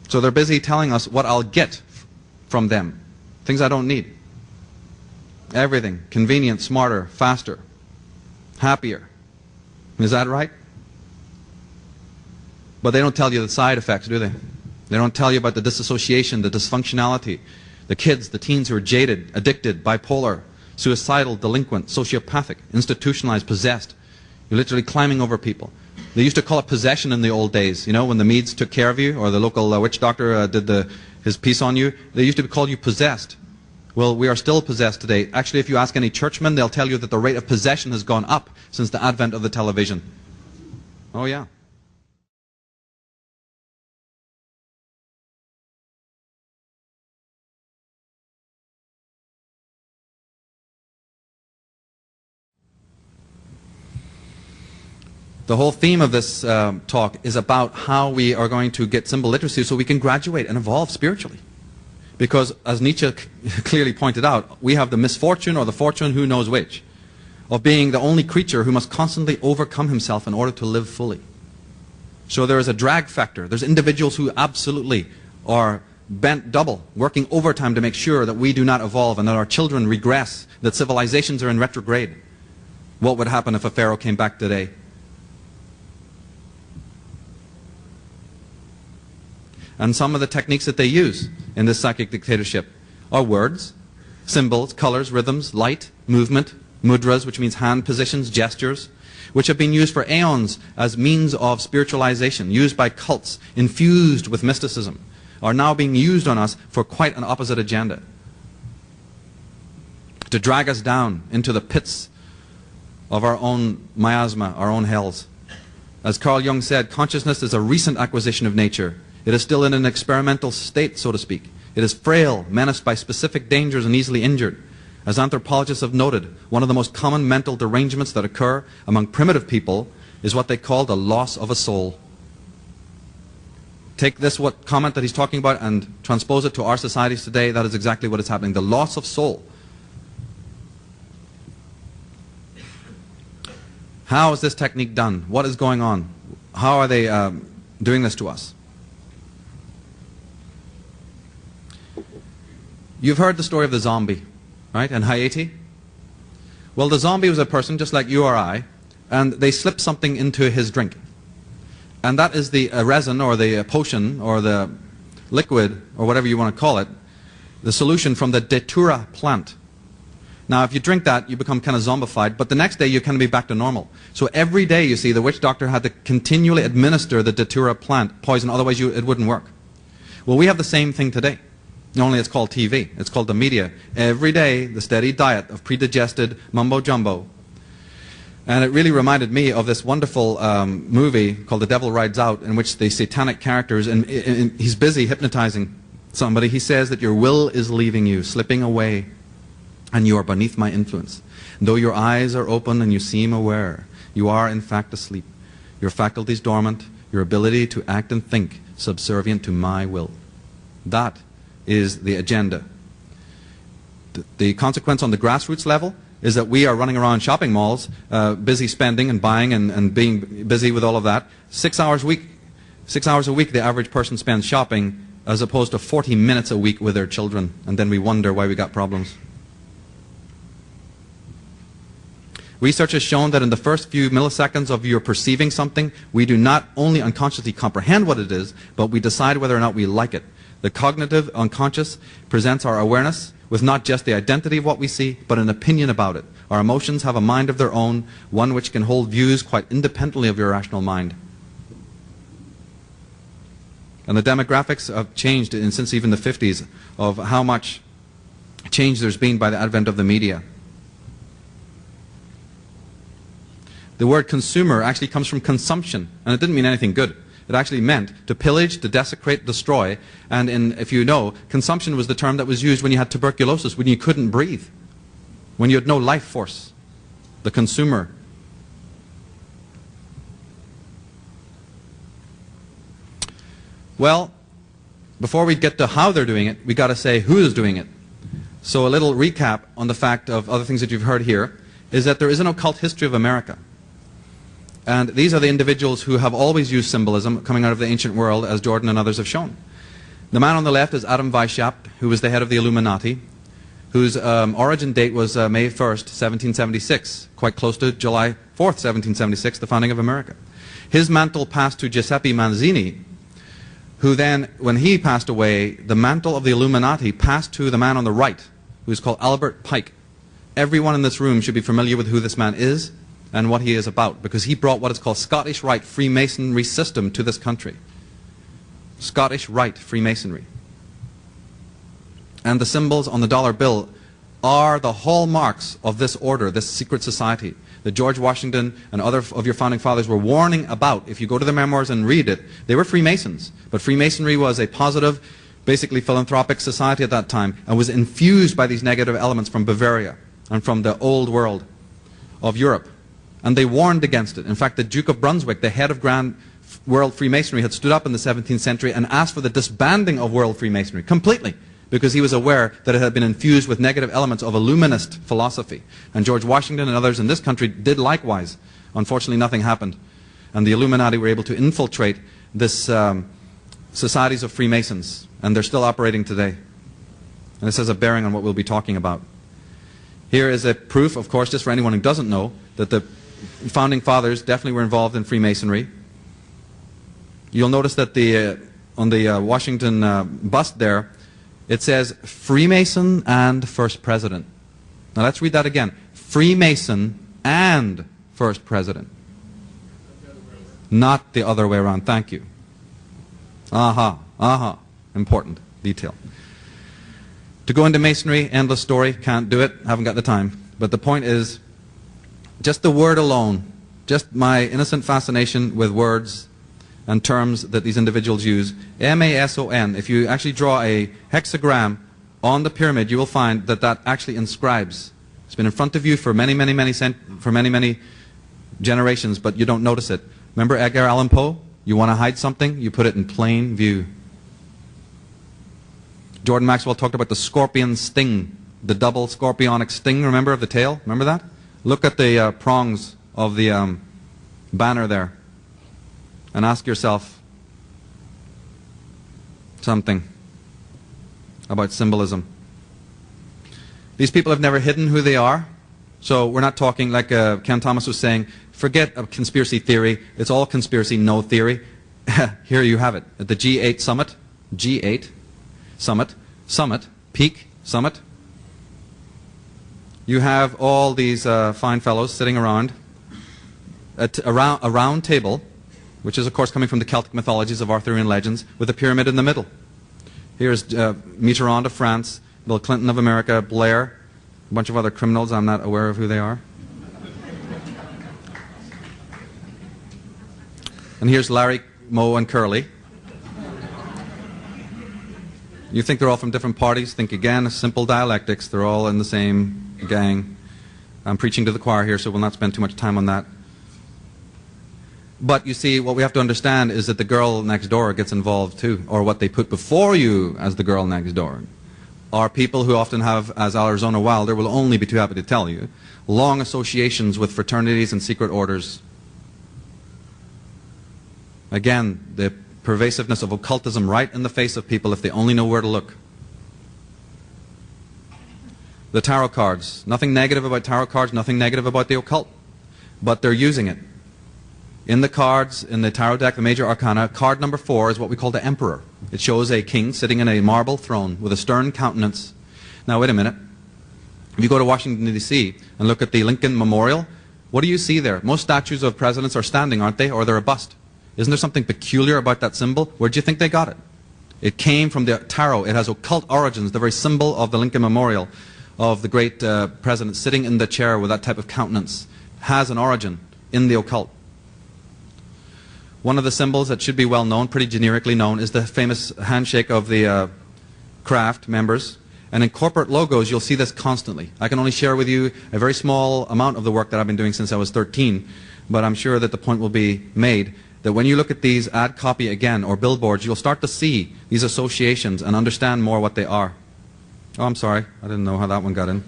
So they're busy telling us what I'll get from them. Things I don't need. Everything. Convenient, smarter, faster, happier. Is that right? But they don't tell you the side effects, do they? They don't tell you about the disassociation, the dysfunctionality, the kids, the teens who are jaded, addicted, bipolar, suicidal, delinquent, sociopathic, institutionalized, possessed. You're literally climbing over people. They used to call it possession in the old days, you know, when the Meads took care of you, or the local witch doctor did his piece on you. They used to call you possessed. Well, we are still possessed today. Actually, if you ask any churchmen, they'll tell you that the rate of possession has gone up since the advent of the television. Oh, yeah. The whole theme of this talk is about how we are going to get symbol literacy so we can graduate and evolve spiritually. Because, as Nietzsche clearly pointed out, we have the misfortune, or the fortune, who knows which, of being the only creature who must constantly overcome himself in order to live fully. So there is a drag factor. There's individuals who absolutely are bent double, working overtime to make sure that we do not evolve and that our children regress, that civilizations are in retrograde. What would happen if a pharaoh came back today? And some of the techniques that they use in this psychic dictatorship are words, symbols, colors, rhythms, light, movement, mudras, which means hand positions, gestures, which have been used for aeons as means of spiritualization, used by cults, infused with mysticism, are now being used on us for quite an opposite agenda. To drag us down into the pits of our own miasma, our own hells. As Carl Jung said, consciousness is a recent acquisition of nature. It is still in an experimental state, so to speak. It is frail, menaced by specific dangers, and easily injured. As anthropologists have noted, one of the most common mental derangements that occur among primitive people is what they call the loss of a soul. Take this comment that he's talking about and transpose it to our societies today. That is exactly what is happening. The loss of soul. How is this technique done? What is going on? How are they doing this to us? You've heard the story of the zombie, right, in Haiti? Well, the zombie was a person just like you or I, and they slipped something into his drink. And that is the resin, or the potion, or the liquid, or whatever you want to call it, the solution from the datura plant. Now, if you drink that, you become kind of zombified, but the next day you kind of be back to normal. So every day, you see, the witch doctor had to continually administer the datura plant poison, otherwise it wouldn't work. Well, we have the same thing today. Only it's called TV. It's called the media. Every day, the steady diet of predigested mumbo-jumbo. And it really reminded me of this wonderful movie called The Devil Rides Out, in which the satanic characters, and he's busy hypnotizing somebody. He says that your will is leaving you, slipping away, and you are beneath my influence. Though your eyes are open and you seem aware, you are in fact asleep. Your faculties dormant, your ability to act and think subservient to my will. That is the agenda. The consequence on the grassroots level is that we are running around shopping malls, busy spending and buying and being busy with all of that. 6 hours a week, the average person spends shopping, as opposed to 40 minutes a week with their children. And then we wonder why we got problems. Research has shown that in the first few milliseconds of your perceiving something, we do not only unconsciously comprehend what it is, but we decide whether or not we like it. The cognitive unconscious presents our awareness with not just the identity of what we see, but an opinion about it. Our emotions have a mind of their own, one which can hold views quite independently of your rational mind. And the demographics have changed since even the 50s of how much change there's been by the advent of the media. The word consumer actually comes from consumption, and it didn't mean anything good. It actually meant to pillage, to desecrate, destroy. And if you know, consumption was the term that was used when you had tuberculosis, when you couldn't breathe, when you had no life force. The consumer. Well, before we get to how they're doing it, we got to say who is doing it. So a little recap on the fact of other things that you've heard here is that there is an occult history of America. And these are the individuals who have always used symbolism coming out of the ancient world, as Jordan and others have shown. The man on the left is Adam Weishaupt, who was the head of the Illuminati, whose origin date was May 1st, 1776, quite close to July 4th, 1776, the founding of America. His mantle passed to Giuseppe Mazzini, who then, when he passed away, the mantle of the Illuminati passed to the man on the right, who is called Albert Pike. Everyone in this room should be familiar with who this man is and what he is about, because he brought what is called Scottish Rite Freemasonry system to this country. Scottish Rite Freemasonry. And the symbols on the dollar bill are the hallmarks of this order, this secret society that George Washington and other of your founding fathers were warning about. If you go to the memoirs and read it, they were Freemasons. But Freemasonry was a positive, basically philanthropic society at that time, and was infused by these negative elements from Bavaria and from the old world of Europe. And they warned against it. In fact, the Duke of Brunswick, the head of Grand World Freemasonry, had stood up in the 17th century and asked for the disbanding of World Freemasonry completely, because he was aware that it had been infused with negative elements of Illuminist philosophy. And George Washington and others in this country did likewise. Unfortunately, nothing happened. And the Illuminati were able to infiltrate this societies of Freemasons, and they're still operating today. And this has a bearing on what we'll be talking about. Here is a proof, of course, just for anyone who doesn't know, that the founding fathers definitely were involved in Freemasonry. You'll notice that on the Washington bust there, it says Freemason and First President. Now let's read that again. Freemason and First President. Not the other way around. Thank you. Important detail. To go into Masonry, endless story, can't do it, haven't got the time. But the point is, just the word alone, just my innocent fascination with words and terms that these individuals use. M-A-S-O-N. If you actually draw a hexagram on the pyramid, you will find that that actually inscribes. It's been in front of you for many generations, but you don't notice it. Remember Edgar Allan Poe? You want to hide something, you put it in plain view. Jordan Maxwell talked about the scorpion sting, the double scorpionic sting, remember, of the tail? Remember that? Look at the prongs of the banner there and ask yourself something about symbolism. These people have never hidden who they are, so we're not talking like Ken Thomas was saying, forget a conspiracy theory, it's all conspiracy, no theory. Here you have it, at the G8 summit, G8 summit, peak, summit. You have all these fine fellows sitting around at a round table, which is of course coming from the Celtic mythologies of Arthurian legends, with a pyramid in the middle. Here's Mitterrand of France, Bill Clinton of America, Blair, a bunch of other criminals, I'm not aware of who they are. And here's Larry, Moe, and Curly. You think they're all from different parties? Think again, simple dialectics, they're all in the same gang. I'm preaching to the choir here, so we'll not spend too much time on that. But you see, what we have to understand is that the girl next door gets involved too, or what they put before you as the girl next door are people who often have, as Arizona Wilder will only be too happy to tell you, long associations with fraternities and secret orders. Again, the pervasiveness of occultism right in the face of people if they only know where to look. The tarot cards. Nothing negative about tarot cards, nothing negative about the occult. But they're using it. In the cards, in the tarot deck, the major arcana, card number 4 is what we call the Emperor. It shows a king sitting in a marble throne with a stern countenance. Now wait a minute. If you go to Washington, D.C. and look at the Lincoln Memorial, what do you see there? Most statues of presidents are standing, aren't they? Or they're a bust. Isn't there something peculiar about that symbol? Where do you think they got it? It came from the tarot. It has occult origins. The very symbol of the Lincoln Memorial of the great president sitting in the chair with that type of countenance has an origin in the occult. One of the symbols that should be well known, pretty generically known, is the famous handshake of the craft members. And in corporate logos, you'll see this constantly. I can only share with you a very small amount of the work that I've been doing since I was 13, but I'm sure that the point will be made that when you look at these ad copy again or billboards, you'll start to see these associations and understand more what they are. Oh, I'm sorry. I didn't know how that one got in.